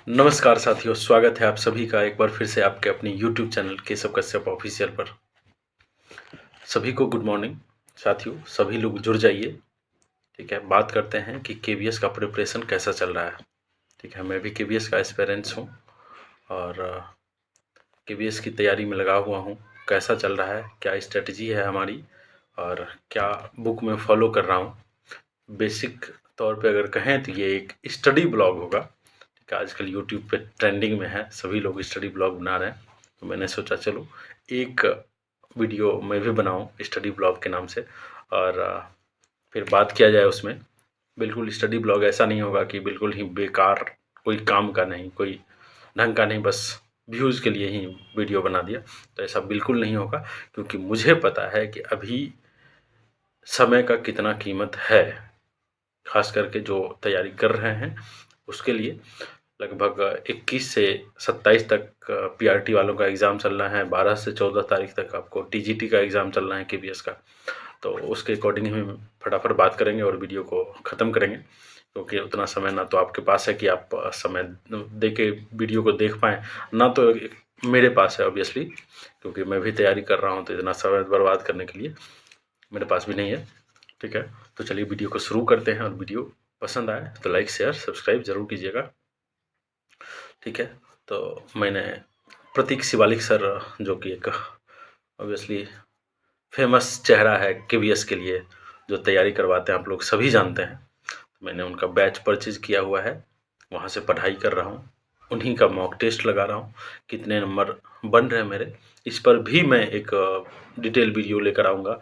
नमस्कार साथियों, स्वागत है आप सभी का एक बार फिर से आपके अपने YouTube channel Keshav Kashyap official पर। सभी को गुड मॉर्निंग साथियों, सभी लोग जुड़ जाइए। ठीक है, बात करते हैं कि केवीएस का प्रिपरेशन कैसा चल रहा है। ठीक है, मैं भी केवीएस का एस्पिरेंट्स हूँ और केवीएस की तैयारी में लगा हुआ हूँ। कैसा चल रहा है, क्या स्ट्रेटजी है हमारी और क्या बुक में फॉलो कर रहा हूँ। बेसिक तौर पे अगर कहें तो ये एक स्टडी ब्लॉग होगा। ठीक है, आजकल यूट्यूब पे ट्रेंडिंग में है, सभी लोग स्टडी ब्लॉग बना रहे हैं, तो मैंने सोचा चलो एक वीडियो मैं भी बनाऊं स्टडी ब्लॉग के नाम से और फिर बात किया जाए उसमें। बिल्कुल स्टडी ब्लॉग ऐसा नहीं होगा कि बिल्कुल ही बेकार, कोई काम का नहीं, कोई ढंग का नहीं, बस व्यूज़ के लिए ही वीडियो बना दिया, तो ऐसा बिल्कुल नहीं होगा। क्योंकि मुझे पता है कि अभी समय का कितना कीमत है, खास करके जो तैयारी कर रहे हैं उसके लिए। लगभग 21 से 27 तक पीआरटी वालों का एग्ज़ाम चल रहा है, 12 से 14 तारीख तक आपको टीजीटी का एग्ज़ाम चल रहा है केवीएस का। तो उसके अकॉर्डिंग हम फटाफट बात करेंगे और वीडियो को ख़त्म करेंगे, क्योंकि उतना समय ना तो आपके पास है कि आप समय दे के वीडियो को देख पाएँ, ना तो मेरे पास है ऑब्वियसली, क्योंकि मैं भी तैयारी कर रहा हूँ, तो इतना समय बर्बाद करने के लिए मेरे पास भी नहीं है। ठीक है, तो चलिए वीडियो को शुरू करते हैं और वीडियो पसंद आए तो लाइक शेयर सब्सक्राइब ज़रूर कीजिएगा। ठीक है, तो मैंने प्रतीक शिवालिक सर, जो कि एक ऑब्वियसली फेमस चेहरा है केवीएस के लिए, जो तैयारी करवाते हैं, आप लोग सभी जानते हैं, तो मैंने उनका बैच परचेज़ किया हुआ है, वहाँ से पढ़ाई कर रहा हूँ, उन्हीं का मॉक टेस्ट लगा रहा हूँ। कितने नंबर बन रहे हैं मेरे, इस पर भी मैं एक डिटेल वीडियो लेकर आऊँगा,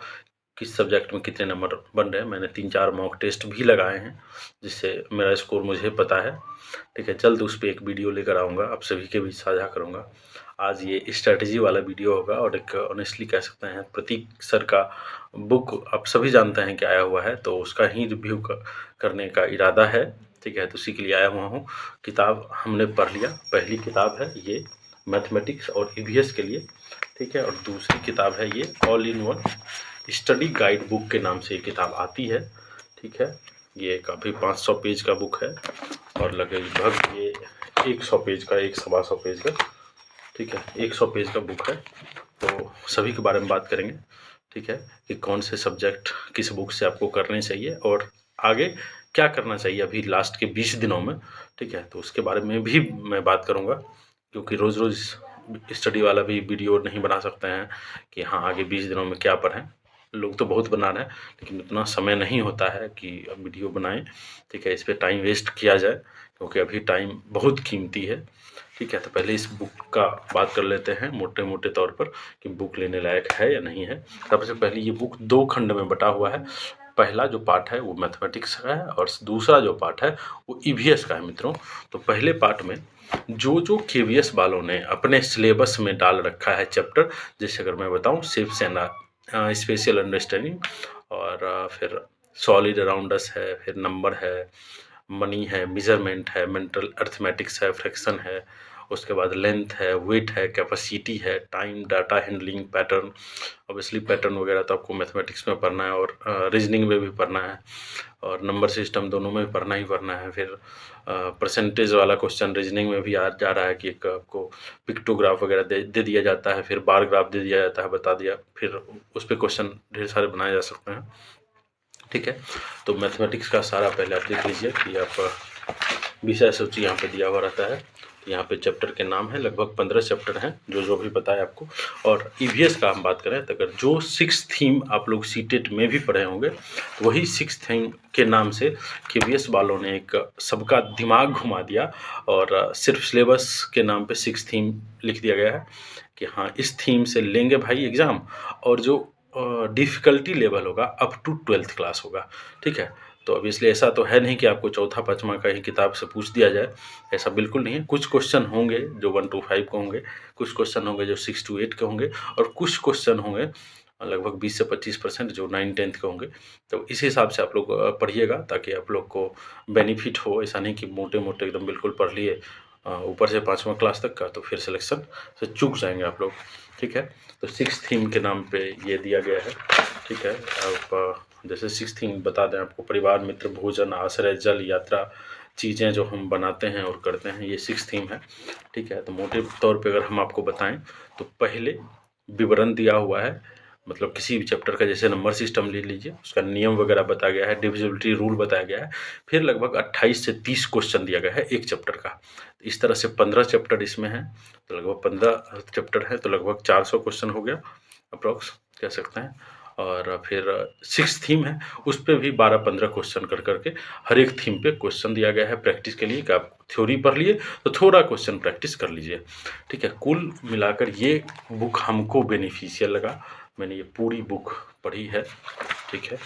किस सब्जेक्ट में कितने नंबर बन रहे हैं। मैंने 3-4 मॉक टेस्ट भी लगाए हैं, जिससे मेरा स्कोर मुझे पता है। ठीक है, जल्द उस पे एक वीडियो लेकर आऊँगा, आप सभी के बीच साझा करूँगा। आज ये स्ट्रैटेजी वाला वीडियो होगा और एक ऑनेस्टली कह सकते हैं प्रतीक सर का बुक आप सभी जानते हैं कि आया हुआ है, तो उसका ही रिव्यू करने का इरादा है। ठीक है, तो उसी के लिए आया हुआ हूँ। किताब हमने पढ़ लिया, पहली किताब है ये मैथमेटिक्स और ईवीएस के लिए। ठीक है, और दूसरी किताब है ये all in one study guide book के नाम से ये किताब आती है। ठीक है, ये काफ़ी 500 पेज का बुक है और लगभग ये 100 पेज का, 100-125 पेज का, ठीक है, 100 पेज का बुक है। तो सभी के बारे में बात करेंगे। ठीक है, कि कौन से सब्जेक्ट किस बुक से आपको करने चाहिए और आगे क्या करना चाहिए अभी लास्ट के 20 दिनों में। ठीक है, तो उसके बारे में भी मैं बात करूँगा, क्योंकि रोज़-रोज़ स्टडी वाला भी वीडियो नहीं बना सकते हैं कि हाँ, आगे 20 दिनों में क्या पढ़ें। लोग तो बहुत बना रहे हैं, लेकिन उतना समय नहीं होता है कि अब वीडियो बनाएँ। ठीक है, इस पे टाइम वेस्ट किया जाए, क्योंकि अभी टाइम बहुत कीमती है। ठीक है, तो पहले इस बुक का बात कर लेते हैं मोटे-मोटे तौर पर कि बुक लेने लायक है या नहीं है। सबसे पहले ये बुक 2 खंड में बँटा हुआ है। पहला जो पार्ट है वो मैथमेटिक्स का है और दूसरा जो पार्ट है वो ईवीएस का है मित्रों। तो पहले पार्ट में जो केवीएस वालों ने अपने सिलेबस में डाल रखा है चैप्टर, जैसे अगर मैं बताऊँ शेप्स एंड स्पेशल अंडरस्टैंडिंग, और फिर सॉलिड अराउंड अस है, फिर नंबर है, मनी है, मेजरमेंट है, मेंटल अरिथमेटिक्स है, फ्रैक्शन है, उसके बाद लेंथ है, वेट है, कैपेसिटी है, time, data handling, pattern. Obviously pattern वगैरह तो आपको मैथमेटिक्स में पढ़ना है और रीजनिंग में भी पढ़ना है और नंबर सिस्टम दोनों में भी पढ़ना ही पढ़ना है। फिर परसेंटेज वाला क्वेश्चन रीजनिंग में भी आ जा रहा है कि एक आपको पिक्टोग्राफ वगैरह दे दिया जाता है, फिर बार ग्राफ दे दिया जाता है, बता दिया, फिर उस पर क्वेश्चन ढेर सारे बनाए जा सकते हैं। ठीक है, तो मैथमेटिक्स का सारा पहले आप देख लीजिए कि आप विषय सूची यहाँ पे दिया हुआ रहता है। यहाँ पे चैप्टर के नाम है, लगभग 15 चैप्टर हैं, जो भी बताया आपको। और ईवीएस का हम बात करें तो अगर जो 6 थीम आप लोग सीटेट में भी पढ़े होंगे, तो वही 6 थीम के नाम से केवीएस वालों ने एक सबका दिमाग घुमा दिया और सिर्फ सिलेबस के नाम पे 6 थीम लिख दिया गया है कि हाँ, इस थीम से लेंगे भाई एग्ज़ाम, और जो डिफ़िकल्टी लेवल होगा अप टू 12th क्लास होगा। ठीक है, तो ऑब्वियसली ऐसा तो है नहीं कि आपको चौथा पाँचवा का ही किताब से पूछ दिया जाए, ऐसा बिल्कुल नहीं है। कुछ क्वेश्चन होंगे जो 1 to 5 के होंगे, कुछ क्वेश्चन होंगे जो 6 to 8 के होंगे, और कुछ क्वेश्चन होंगे लगभग 20 से 25% जो 9-10th के होंगे। तो इस हिसाब से आप लोग पढ़िएगा, ताकि आप लोग को बेनिफिट हो। ऐसा नहीं कि मोटे-मोटे एकदम बिल्कुल पढ़ लिए ऊपर से 5वां क्लास तक का, तो फिर सिलेक्शन से चूक जाएँगे आप लोग। ठीक है, तो 6th थीम के नाम पे ये दिया गया है। ठीक है, आप जैसे 6th थीम बता दें आपको: परिवार, मित्र, भोजन, आश्रय, जल, यात्रा, चीज़ें जो हम बनाते हैं और करते हैं, ये 6th थीम है, ठीक है। तो मोटे तौर पे अगर हम आपको बताएं तो पहले विवरण दिया हुआ है, मतलब किसी भी चैप्टर का, जैसे नंबर सिस्टम ले लीजिए, उसका नियम वगैरह बताया गया है, डिविजिबिलिटी रूल बताया गया है, फिर लगभग 28 से 30 क्वेश्चन दिया गया है एक चैप्टर का। इस तरह से 15 चैप्टर इसमें हैं, तो लगभग 15 चैप्टर है, तो लगभग 400 क्वेश्चन हो गया अप्रॉक्स, कह सकते हैं। और फिर 6th थीम है, उस पे भी 12-15 क्वेश्चन कर करके हर एक थीम पे क्वेश्चन दिया गया है प्रैक्टिस के लिए, कि आप थ्योरी पढ़ लिए तो थोड़ा क्वेश्चन प्रैक्टिस कर लीजिए, ठीक है। कुल मिलाकर ये बुक हमको बेनिफिशियल लगा, मैंने ये पूरी बुक पढ़ी है, ठीक है।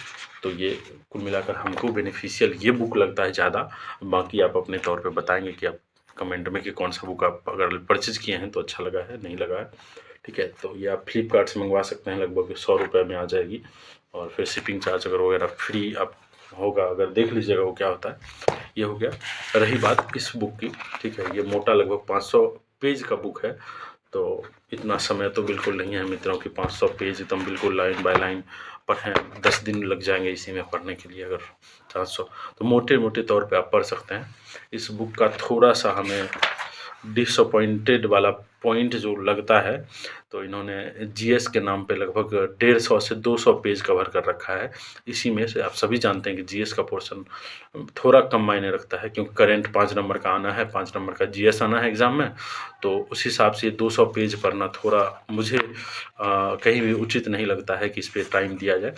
तो ये कुल मिलाकर हमको बेनिफिशियल ये बुक लगता है ज़्यादा। बाकी आप अपने तौर पे बताएंगे कि आप कमेंट में कि कौन सा बुक आप अगर परचेज़ किए हैं तो अच्छा लगा है, नहीं लगा है, ठीक है। तो ये आप फ्लिपकार्ट से मंगवा सकते हैं, लगभग 100 रुपये में आ जाएगी, और फिर शिपिंग चार्ज अगर वगैरह फ्री आप होगा, अगर देख लीजिएगा वो क्या होता है। ये हो गया। रही बात इस बुक की, ठीक है, ये मोटा लगभग 500 पेज का बुक है, तो इतना समय तो बिल्कुल नहीं है मित्रों कि 500 पेज एकदम बिल्कुल लाइन बाय लाइन पढ़ें, 10 दिन लग जाएंगे इसी में पढ़ने के लिए। अगर 400 तो मोटे मोटे तौर पे आप पढ़ सकते हैं। इस बुक का थोड़ा सा हमें डिसअपॉइंटेड वाला पॉइंट जो लगता है, तो इन्होंने जीएस के नाम पे लगभग 150 से 200 पेज कवर कर रखा है। इसी में से आप सभी जानते हैं कि जीएस का पोर्शन थोड़ा कम मायने रखता है, क्योंकि करंट 5 नंबर का आना है, 5 नंबर का जीएस आना है एग्ज़ाम में, तो उस हिसाब से 200 पेज पढ़ना थोड़ा मुझे कहीं भी उचित नहीं लगता है कि इस पे टाइम दिया जाए।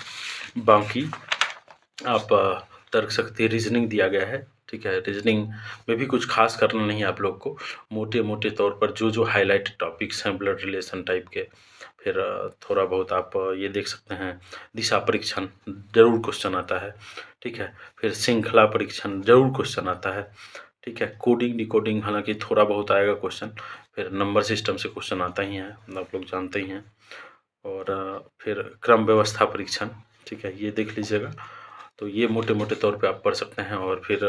बाकी आप तर्क शक्ति, रीजनिंग दिया गया है, ठीक है। रीजनिंग में भी कुछ खास करना नहीं है आप लोग को, मोटे मोटे तौर पर जो जो हाईलाइटेड टॉपिक्स हैं ब्लड रिलेशन टाइप के, फिर थोड़ा बहुत आप ये देख सकते हैं, दिशा परीक्षण जरूर क्वेश्चन आता है, ठीक है। फिर श्रृंखला परीक्षण जरूर क्वेश्चन आता है, ठीक है। कोडिंग डिकोडिंग हालांकि थोड़ा बहुत आएगा क्वेश्चन, फिर नंबर सिस्टम से क्वेश्चन आता ही है, आप लोग जानते ही हैं। और फिर क्रम व्यवस्था परीक्षण, ठीक है, ये देख लीजिएगा। तो ये मोटे मोटे तौर पे आप पढ़ सकते हैं। और फिर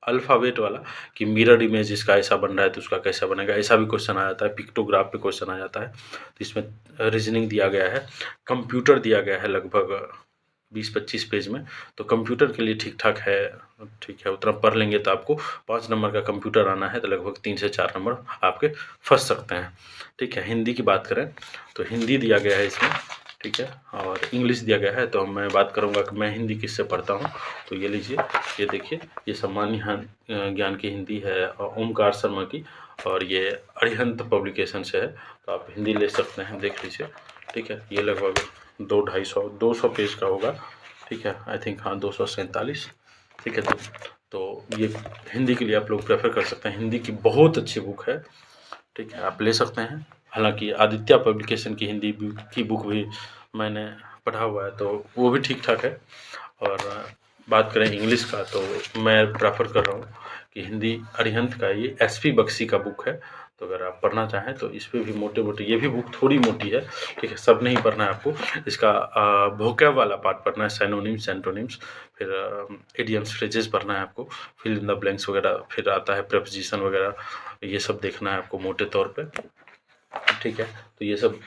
अल्फ़ाबेट वाला कि मिरर इमेज इसका ऐसा बन रहा है तो उसका कैसा बनेगा, ऐसा भी क्वेश्चन आ जाता है, पिक्टोग्राफ पे क्वेश्चन आ जाता है। तो इसमें रीजनिंग दिया गया है, कंप्यूटर दिया गया है लगभग 20-25 पेज में, तो कंप्यूटर के लिए ठीक ठाक है, ठीक है। उतना पढ़ लेंगे तो आपको 5 नंबर का कंप्यूटर आना है, तो लगभग 3 से 4 नंबर आपके फंस सकते हैं, ठीक है। हिंदी की बात करें तो हिंदी दिया गया है इसमें, ठीक है, और इंग्लिश दिया गया है। तो मैं बात करूंगा कि मैं हिंदी किससे पढ़ता हूं, तो ये लीजिए, ये देखिए, ये सामान्य ज्ञान की हिंदी है ओमकार शर्मा की, और ये अरिहंत पब्लिकेशन से है, तो आप हिंदी ले सकते हैं, देख लीजिए, ठीक है। ये लगभग 200 पेज का होगा, ठीक है, आई थिंक, हाँ 247, ठीक है। तो ये हिंदी के लिए आप लोग प्रेफर कर सकते हैं, हिंदी की बहुत अच्छी बुक है, ठीक है, आप ले सकते हैं। हालांकि आदित्य पब्लिकेशन की हिंदी की बुक भी मैंने पढ़ा हुआ है, तो वो भी ठीक ठाक है। और बात करें इंग्लिश का, तो मैं प्रेफर कर रहा हूँ कि हिंदी अरिहंत का ये एसपी बख्शी का बुक है, तो अगर आप पढ़ना चाहें तो इस पे भी मोटे मोटे, ये भी बुक थोड़ी मोटी है, ठीक है, सब नहीं पढ़ना है आपको, इसका वोकैब वाला पार्ट पढ़ना है, साइनोनिम्स एंटोनिम्स, फिर इडियम्स फ्रेजेस पढ़ना है आपको, फिल इन द ब्लैंक्स वगैरह, फिर आता है प्रेपोजिशन वगैरह, ये सब देखना है आपको मोटे तौर पे, ठीक है। तो ये सब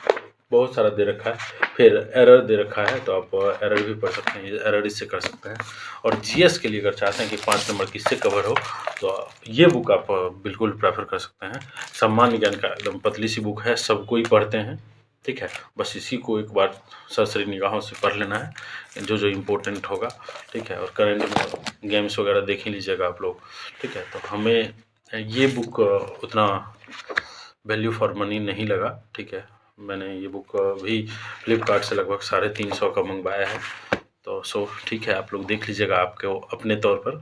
बहुत सारा दे रखा है, फिर एरर दे रखा है, तो आप एरर भी पढ़ सकते हैं, एरर इससे कर सकते हैं। और जीएस के लिए अगर चाहते हैं कि 5 नंबर किससे कवर हो, तो ये बुक आप बिल्कुल प्रेफर कर सकते हैं। सामान्य ज्ञान का एकदम पतली सी बुक है, सब कोई पढ़ते हैं, ठीक है, बस इसी को एक बार सरसरी निगाहों से पढ़ लेना है, जो जो इम्पोर्टेंट होगा, ठीक है। और करंट में गेम्स वगैरह देख ही लीजिएगा आप लोग, ठीक है। तो हमें ये बुक उतना वैल्यू फॉर मनी नहीं लगा, ठीक है। मैंने ये बुक भी फ्लिपकार्ट से लगभग 350 का मंगवाया है, तो ठीक है, आप लोग देख लीजिएगा आपको अपने तौर पर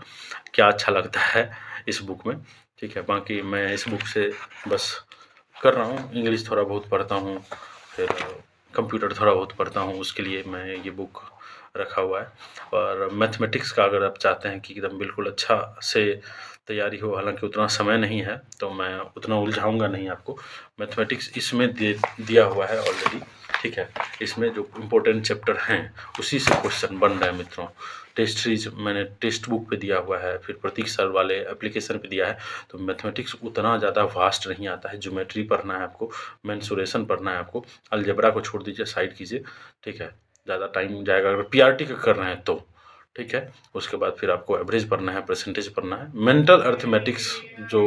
क्या अच्छा लगता है इस बुक में, ठीक है। बाकी मैं इस बुक से बस कर रहा हूँ, इंग्लिश थोड़ा बहुत पढ़ता हूँ, फिर कंप्यूटर थोड़ा बहुत पढ़ता हूँ, उसके लिए मैं ये बुक रखा हुआ है। और मैथमेटिक्स का अगर आप चाहते हैं कि एकदम बिल्कुल अच्छा से तैयारी हो, हालांकि उतना समय नहीं है, तो मैं उतना उलझाऊंगा नहीं आपको। मैथमेटिक्स इसमें दिया हुआ है ऑलरेडी, ठीक है। इसमें जो इम्पोर्टेंट चैप्टर हैं उसी से क्वेश्चन बन रहे हैं मित्रों। टेस्ट सीरीज मैंने टेक्स्ट बुक पे दिया हुआ है, फिर प्रतीक सर वाले एप्लीकेशन पे दिया है। तो मैथमेटिक्स उतना ज़्यादा वास्ट नहीं आता है, ज्योमेट्री पढ़ना है आपको, मेंसुरेशन पढ़ना है आपको, अलजेब्रा को छोड़ दीजिए, साइड कीजिए, ठीक है, ज़्यादा टाइम जाएगा अगर पीआरटी का कर रहे हैं तो, ठीक है। उसके बाद फिर आपको एवरेज पढ़ना है, परसेंटेज पढ़ना है। मेंटल अर्थमेटिक्स जो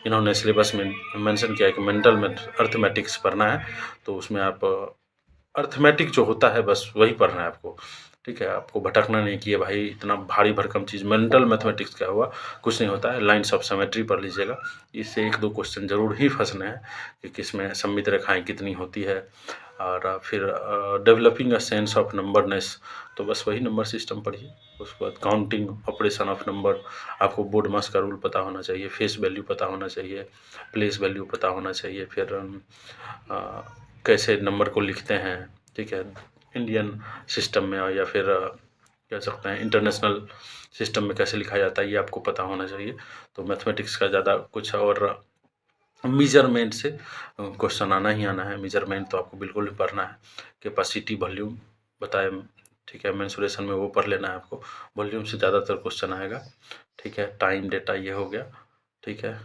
इन्होंने सिलेबस में मेंशन किया है कि मेंटल अर्थमेटिक्स पढ़ना है, तो उसमें आप अर्थमेटिक जो होता है बस वही पढ़ना है आपको, ठीक है। आपको भटकना नहीं कि ये भाई इतना भारी भरकम चीज़ मेंटल मैथमेटिक्स क्या हुआ, कुछ नहीं होता है। लाइन्स ऑफ सिमेट्री पढ़ लीजिएगा, इससे 1-2 क्वेश्चन ज़रूर ही फंसने हैं कि किसमें सममित रेखाएँ कितनी होती है। और फिर डेवलपिंग अ सेंस ऑफ नंबरनेस, तो बस वही नंबर सिस्टम पढ़िए। उसके बाद काउंटिंग ऑपरेशन ऑफ नंबर, आपको बोर्डमास का रूल पता होना चाहिए, फेस वैल्यू पता होना चाहिए, प्लेस वैल्यू पता होना चाहिए। फिर कैसे नंबर को लिखते हैं, ठीक है, इंडियन सिस्टम में या फिर कह सकते हैं इंटरनेशनल सिस्टम में कैसे लिखा जाता है, ये आपको पता होना चाहिए। तो मैथमेटिक्स का ज़्यादा कुछ और मेजरमेंट से क्वेश्चन आना ही आना है। मेजरमेंट तो आपको बिल्कुल ही पढ़ना है। कैपेसिटी, वॉल्यूम बताए, ठीक है, मेंसुरेशन में वो पढ़ लेना है आपको। वॉल्यूम से ज़्यादातर क्वेश्चन आएगा, ठीक है। टाइम, डेटा, ये हो गया, ठीक है।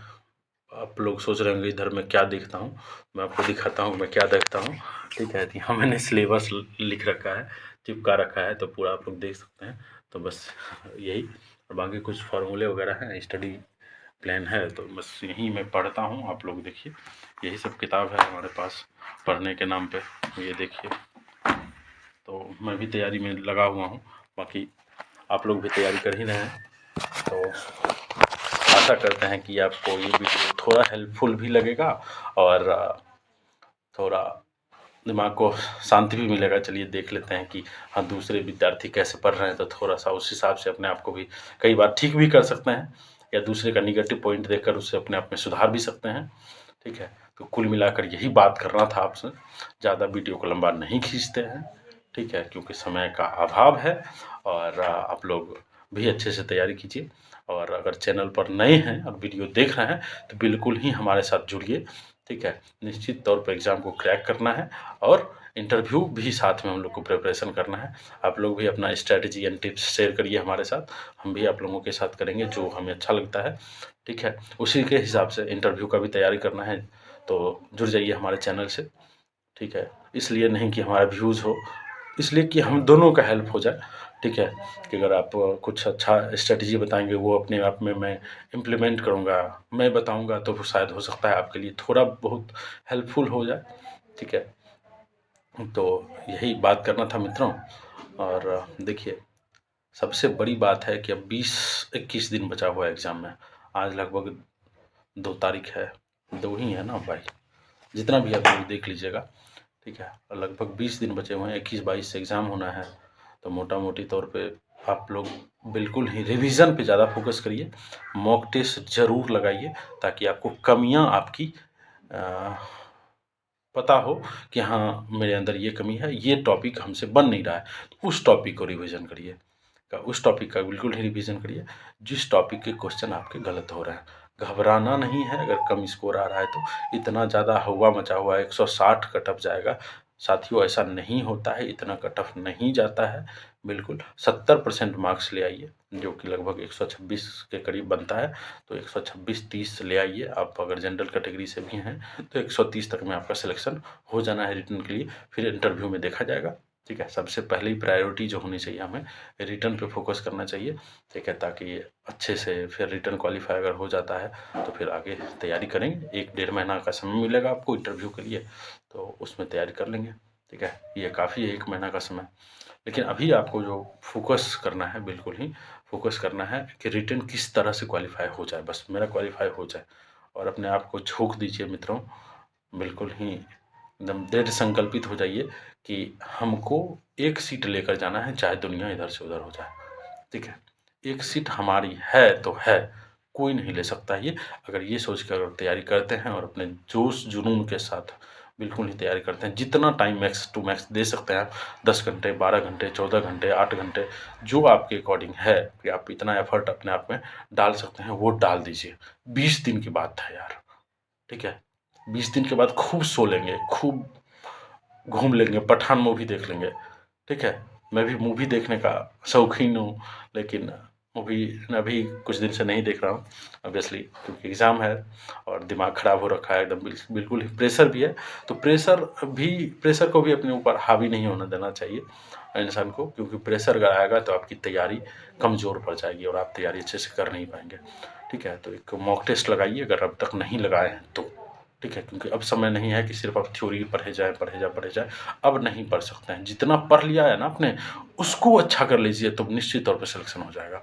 आप लोग सोच रहे होंगे इधर मैं क्या देखता हूँ, मैं आपको दिखाता हूँ मैं क्या देखता हूँ, ठीक है। यहाँ मैंने सिलेबस लिख रखा है, चिपका रखा है, तो पूरा आप लोग देख सकते हैं। तो बस यही, और बाकी कुछ फार्मूले वगैरह हैं, स्टडी प्लान है, तो बस यही मैं पढ़ता हूँ। आप लोग देखिए, यही सब किताब है हमारे पास पढ़ने के नाम पे, ये देखिए। तो मैं भी तैयारी में लगा हुआ हूँ, बाकी आप लोग भी तैयारी कर ही रहे हैं। तो आशा करते हैं कि आपको ये वीडियो थोड़ा हेल्पफुल भी लगेगा और थोड़ा दिमाग को शांति भी मिलेगा। चलिए देख लेते हैं कि हाँ, दूसरे विद्यार्थी कैसे पढ़ रहे हैं, तो थोड़ा-सा उस हिसाब से अपने आप को भी कई बार ठीक भी कर सकते हैं, या दूसरे का नेगेटिव पॉइंट देखकर उससे अपने आप में सुधार भी सकते हैं, ठीक है। तो कुल मिलाकर यही बात करना था आपसे। ज़्यादा वीडियो को लंबा नहीं खींचते हैं, ठीक है, क्योंकि समय का अभाव है। और आप लोग भी अच्छे से तैयारी कीजिए, और अगर चैनल पर नए हैं और वीडियो देख रहे हैं, तो बिल्कुल ही हमारे साथ जुड़िए, ठीक है। निश्चित तौर पे एग्ज़ाम को क्रैक करना है, और इंटरव्यू भी साथ में हम लोग को प्रिपरेशन करना है। आप लोग भी अपना स्ट्रैटेजी एंड टिप्स शेयर करिए हमारे साथ, हम भी आप लोगों के साथ करेंगे जो हमें अच्छा लगता है, ठीक है। उसी के हिसाब से इंटरव्यू का भी तैयारी करना है, तो जुड़ जाइए हमारे चैनल से, ठीक है। इसलिए नहीं कि हमारा व्यूज़ हो, इसलिए कि हम दोनों का हेल्प हो जाए, ठीक है। कि अगर आप कुछ अच्छा स्ट्रैटेजी बताएँगे, वो अपने आप में मैं इम्प्लीमेंट करूँगा, मैं बताऊँगा, तो शायद हो सकता है आपके लिए थोड़ा बहुत हेल्पफुल हो जाए, ठीक है। तो यही बात करना था मित्रों। और देखिए, सबसे बड़ी बात है कि अब 20-21 दिन बचा हुआ है एग्ज़ाम में। आज लगभग 2 तारीख है, 2 ही है ना भाई? जितना भी आप लोग देख लीजिएगा, ठीक है। और लगभग 20 दिन बचे हुए हैं, 21-22 से एग्ज़ाम होना है। तो मोटा-मोटी तौर पे आप लोग बिल्कुल ही रिवीज़न पे ज़्यादा फ़ोकस करिए, मॉक टेस्ट ज़रूर लगाइए, ताकि आपको कमियाँ आपकी अ, पता हो कि हाँ, मेरे अंदर ये कमी है, ये टॉपिक हमसे बन नहीं रहा है, तो उस टॉपिक को रिवीज़न करिए। उस टॉपिक का बिल्कुल ही रिवीज़न करिए, जिस टॉपिक के क्वेश्चन आपके गलत हो रहे हैं। घबराना नहीं है अगर कम स्कोर आ रहा है तो, इतना ज़्यादा हौवा मचा हुआ है, 160 कट ऑफ जाएगा। साथियों, ऐसा नहीं होता है, इतना कट ऑफ नहीं जाता है, बिल्कुल 70% मार्क्स ले आइए, जो कि लगभग 126 के करीब बनता है। तो 126-30 ले आइए। आप अगर जनरल कैटेगरी से भी हैं, तो 130 तक में आपका सिलेक्शन हो जाना है रिटन के लिए, फिर इंटरव्यू में देखा जाएगा, ठीक है। सबसे पहले ही प्रायोरिटी जो होनी चाहिए, हमें रिटन पे फोकस करना चाहिए, ठीक है, ताकि अच्छे से फिर रिटन क्वालीफाई अगर हो जाता है, तो फिर आगे तैयारी करेंगे। 1-1.5 महीना का समय मिलेगा आपको इंटरव्यू के लिए, तो उसमें तैयारी कर लेंगे, ठीक है। ये काफ़ी है 1 महीना का समय। लेकिन अभी आपको जो फोकस करना है, बिल्कुल ही फोकस करना है कि रिटन किस तरह से क्वालीफाई हो जाए, बस मेरा क्वालीफाई हो जाए। और अपने आप को झोंक दीजिए मित्रों, बिल्कुल ही एकदम दृढ़ संकल्पित हो जाइए कि हमको एक सीट लेकर जाना है, चाहे दुनिया इधर से उधर हो जाए, ठीक है। एक सीट हमारी है तो है, कोई नहीं ले सकता ये। अगर ये सोच कर अगर तैयारी करते हैं और अपने जोश जुनून के साथ बिल्कुल ही तैयारी करते हैं, जितना टाइम मैक्स टू मैक्स दे सकते हैं आप, 10 घंटे, 12 घंटे, 14 घंटे, 8 घंटे, जो आपके अकॉर्डिंग है कि आप इतना एफर्ट अपने आप में डाल सकते हैं, वो डाल दीजिए। 20 दिन की बात है यार, ठीक है। 20 दिन के बाद खूब सो लेंगे, खूब घूम लेंगे, पठान मूवी देख लेंगे, ठीक है। मैं भी मूवी देखने का शौकीन हूँ, लेकिन मूवी अभी कुछ दिन से नहीं देख रहा हूँ ऑब्वियसली, क्योंकि एग्ज़ाम है और दिमाग ख़राब हो रखा है एकदम, बिल्कुल ही प्रेशर भी है। तो प्रेशर को भी अपने ऊपर हावी नहीं होने देना चाहिए इंसान को, क्योंकि प्रेशर अगर आएगा तो आपकी तैयारी कमज़ोर पड़ जाएगी और आप तैयारी अच्छे से कर नहीं पाएंगे। ठीक है, तो एक मॉक टेस्ट लगाइए अगर अब तक नहीं लगाए हैं तो। ठीक है, क्योंकि अब समय नहीं है कि सिर्फ आप थ्योरी पढ़े जाए। अब नहीं पढ़ सकते हैं, जितना पढ़ लिया है ना आपने उसको अच्छा कर लीजिए तो निश्चित तौर पर सिलेक्शन हो जाएगा।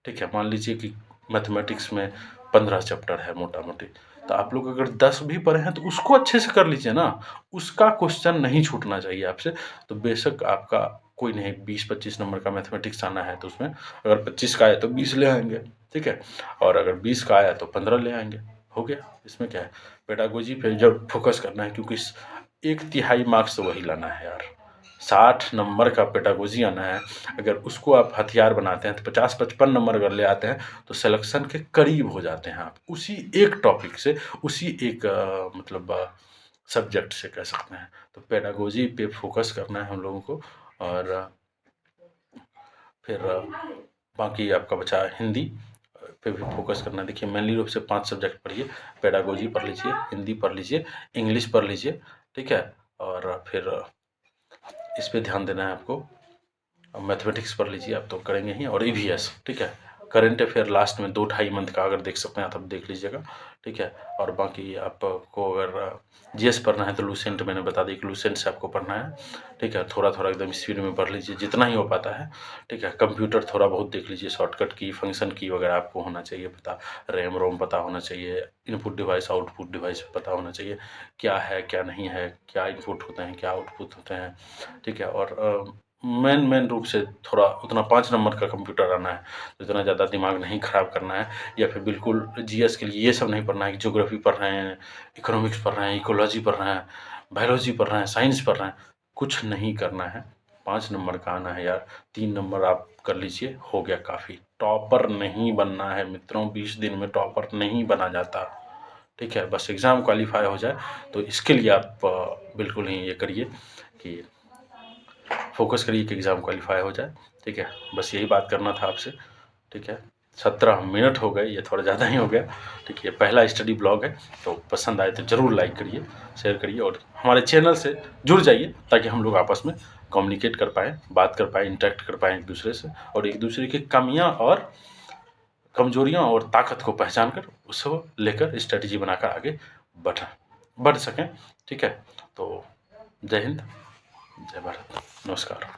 ठीक है, मान लीजिए कि मैथमेटिक्स में 15 चैप्टर है मोटा-मोटी, तो आप लोग अगर 10 भी पढ़े हैं तो उसको अच्छे से कर लीजिए ना, उसका क्वेश्चन नहीं छूटना चाहिए आपसे। तो बेशक आपका कोई नहीं 20-25 नंबर का मैथमेटिक्स आना है तो उसमें अगर 25 का आया तो 20 ले आएँगे, ठीक है? और अगर 20 का आया तो 15 ले आएँगे, हो गया, इसमें क्या है? पेडागोजी पे जब फोकस करना है, क्योंकि 1/3 मार्क्स तो वही लाना है यार। 60 नंबर का पेडागोजी आना है, अगर उसको आप हथियार बनाते हैं तो 50-55 नंबर अगर ले आते हैं तो सिलेक्शन के करीब हो जाते हैं आप। उसी एक टॉपिक से, उसी एक मतलब सब्जेक्ट से कह सकते हैं। तो पेडागोजी पे फोकस करना है हम लोगों को। और फिर बाकी आपका बचा हिंदी पे भी फोकस करना है। देखिए मेनली रूप से 5 सब्जेक्ट पढ़िए, पेडागोजी पढ़ लीजिए, हिंदी पढ़ लीजिए, इंग्लिश पढ़ लीजिए, ठीक है? और फिर इस पे ध्यान देना है आपको। मैथमेटिक्स पढ़ लीजिए, आप तो करेंगे ही, और ईवीएस, ठीक है? करंट अफेयर लास्ट में 2-2.5 मंथ का अगर देख सकते हैं तब देख लीजिएगा, ठीक है? और बाकी आपको अगर जीएस पढ़ना है तो लूसेंट मैंने बता दी कि लूसेंट से आपको पढ़ना है, ठीक है? थोड़ा-थोड़ा एकदम स्पीड में पढ़ लीजिए जितना ही हो पाता है, ठीक है? कंप्यूटर थोड़ा बहुत देख लीजिए, शॉर्टकट की, फंक्शन की वगैरह आपको होना चाहिए पता, रैम रोम पता होना चाहिए, इनपुट डिवाइस, आउटपुट डिवाइस पता होना चाहिए, क्या है, क्या नहीं है, क्या इनपुट होते हैं, क्या आउटपुट होते हैं, ठीक है? और मेन रूप से थोड़ा उतना 5 नंबर का कंप्यूटर आना है, तो इतना ज़्यादा दिमाग नहीं ख़राब करना है, या फिर बिल्कुल जीएस के लिए ये सब नहीं पढ़ना है कि ज्योग्राफी पढ़ रहे हैं, इकोनॉमिक्स पढ़ रहे हैं, इकोलॉजी पढ़ रहे हैं, बायोलॉजी पढ़ रहे हैं, साइंस पढ़ रहे हैं, कुछ नहीं करना है। 5 नंबर का आना है यार, 3 नंबर आप कर लीजिए, हो गया काफ़ी। टॉपर नहीं बनना है मित्रों, 20 दिन में टॉपर नहीं बना जाता, ठीक है? बस एग्ज़ाम क्वालीफाई हो जाए, तो इसके लिए आप बिल्कुल ही ये करिए कि फोकस करिए कि एग्ज़ाम क्वालीफाई हो जाए, ठीक है? बस यही बात करना था आपसे, ठीक है? 17 मिनट हो गए, ये थोड़ा ज़्यादा ही हो गया, ठीक है? पहला स्टडी ब्लॉग है, तो पसंद आए तो ज़रूर लाइक करिए, शेयर करिए और हमारे चैनल से जुड़ जाइए, ताकि हम लोग आपस में कम्युनिकेट कर पाएँ, बात कर पाएँ, इंटरेक्ट कर पाएँ एक-दूसरे से, और एक-दूसरे की कमियाँ और कमज़ोरियाँ और ताकत को पहचान कर उसको लेकर स्ट्रैटेजी बनाकर आगे बढ़ सकें, ठीक है? तो जय हिंद, जय भारत, नमस्कार।